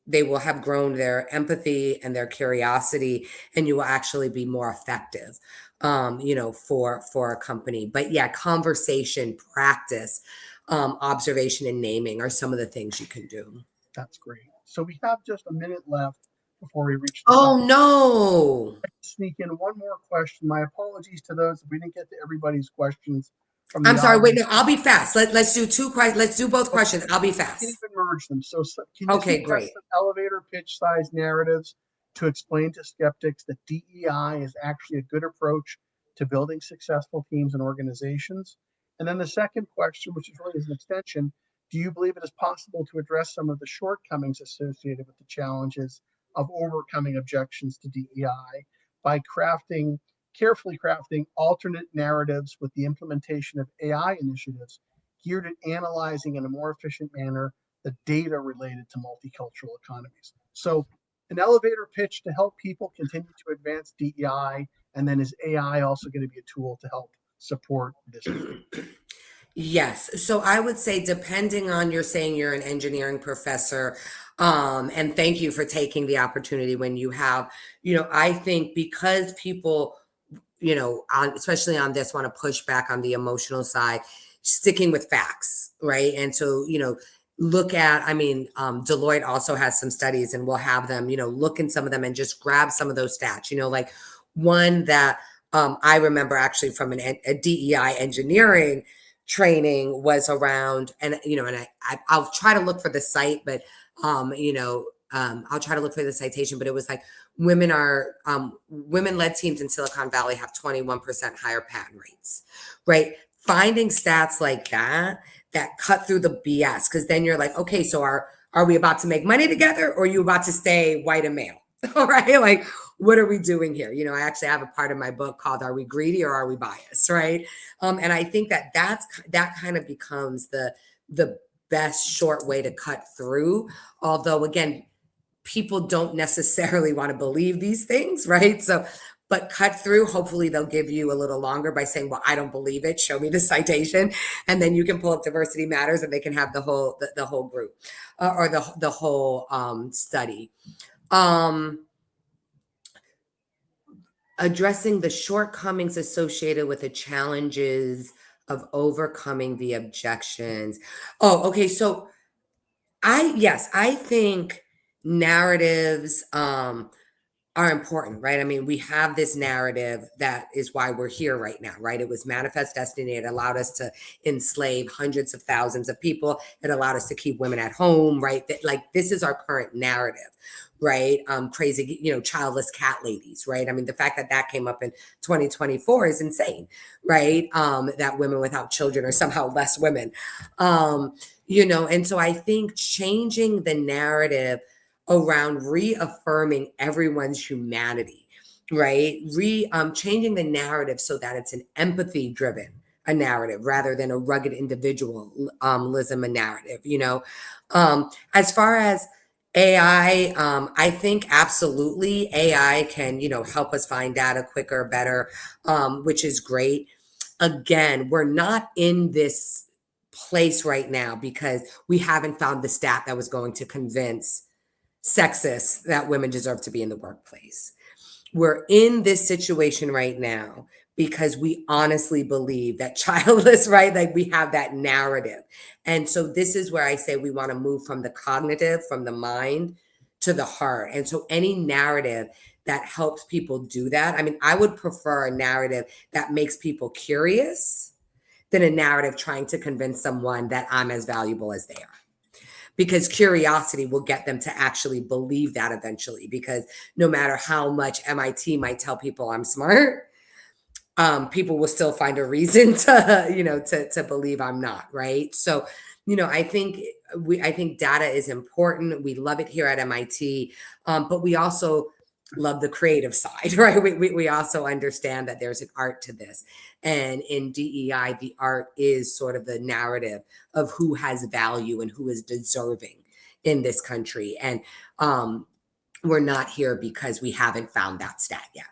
they will have grown their empathy and their curiosity, and you will actually be more effective, for a company. But yeah, conversation, practice, observation, and naming are some of the things you can do. That's great. So we have just a minute left before we reach the top. Oh no. Sneak in one more question. My apologies to those if we didn't get to everybody's questions from I'm the sorry. Wait, audience. no, I'll be fast. Let's do two questions. Let's do both questions. I'll be We can fast. even merge them. So can you Okay, suggest great. some elevator pitch size narratives to explain to skeptics that DEI is actually a good approach to building successful teams and organizations? And then the second question, which is really is an extension, do you believe it is possible to address some of the shortcomings associated with the challenges of overcoming objections to DEI by carefully crafting alternate narratives with the implementation of AI initiatives geared at analyzing in a more efficient manner the data related to multicultural economies? So, an elevator pitch to help people continue to advance DEI And then is AI also going to be a tool to help support this work? Yes. So I would say, depending on, you're saying you're an engineering professor, and thank you for taking the opportunity when you have, I think because people, especially on this, want to push back on the emotional side, sticking with facts, right? And so, look at, Deloitte also has some studies, and we'll have them, look in some of them and just grab some of those stats, like one that I remember actually from a DEI engineering training was around, and, I'll try to look for the site, but, I'll try to look for the citation, but it was like, women-led teams in Silicon Valley have 21% higher patent rates, right? Finding stats like that cut through the BS, because then you're like, okay, so are we about to make money together, or are you about to stay white and male? All right, like, what are we doing here? I actually have a part of my book called "Are We Greedy or Are We Biased?" Right? And I think that kind of becomes the best short way to cut through. Although, again, people don't necessarily want to believe these things, right? So, but cut through, hopefully they'll give you a little longer by saying, well, I don't believe it, show me the citation. And then you can pull up Diversity Matters, and they can have the whole group, or the whole study. Addressing the shortcomings associated with the challenges of overcoming the objections. Oh, okay. So yes, I think narratives are important, right? I mean, we have this narrative that is why we're here right now, right? It was manifest destiny. It allowed us to enslave hundreds of thousands of people. It allowed us to keep women at home, right? That, like, this is our current narrative, right? Crazy, childless cat ladies, right? I mean, the fact that that came up in 2024 is insane, right? That women without children are somehow less women, and so I think changing the narrative around reaffirming everyone's humanity, right? Changing the narrative so that it's an empathy driven a narrative rather than a rugged individualism a narrative. As far as AI, I think absolutely AI can, help us find data quicker, better, which is great. Again, we're not in this place right now because we haven't found the stat that was going to convince sexist that women deserve to be in the workplace. We're in this situation right now because we honestly believe that childless, right? Like, we have that narrative. And so this is where I say we want to move from the cognitive, from the mind to the heart. And so any narrative that helps people do that, I mean, I would prefer a narrative that makes people curious than a narrative trying to convince someone that I'm as valuable as they are, because curiosity will get them to actually believe that eventually. Because no matter how much MIT might tell people I'm smart, people will still find a reason to, to believe I'm not, right? So, I think data is important. We love it here at MIT, but we also love the creative side, right? We also understand that there's an art to this. And in DEI, the art is sort of the narrative of who has value and who is deserving in this country. And we're not here because we haven't found that stat yet.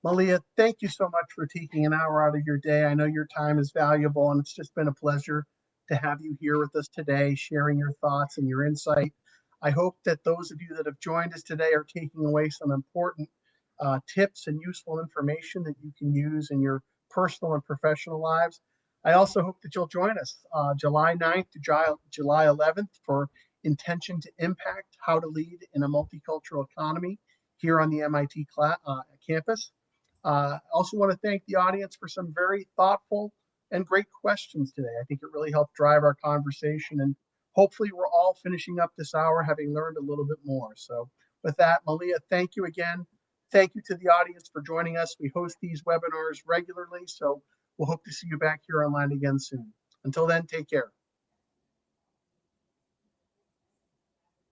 Malia, thank you so much for taking an hour out of your day. I know your time is valuable, and it's just been a pleasure to have you here with us today, sharing your thoughts and your insight. I hope that those of you that have joined us today are taking away some important tips and useful information that you can use in your personal and professional lives. I also hope that you'll join us July 9th to July 11th for Intention to Impact: How to Lead in a Multicultural Economy here on the MIT campus. Also want to thank the audience for some very thoughtful and great questions today. I think it really helped drive our conversation, and hopefully we're all finishing up this hour having learned a little bit more. So with that, Malia, thank you again. Thank you to the audience for joining us. We host these webinars regularly, so we'll hope to see you back here online again soon. Until then, take care.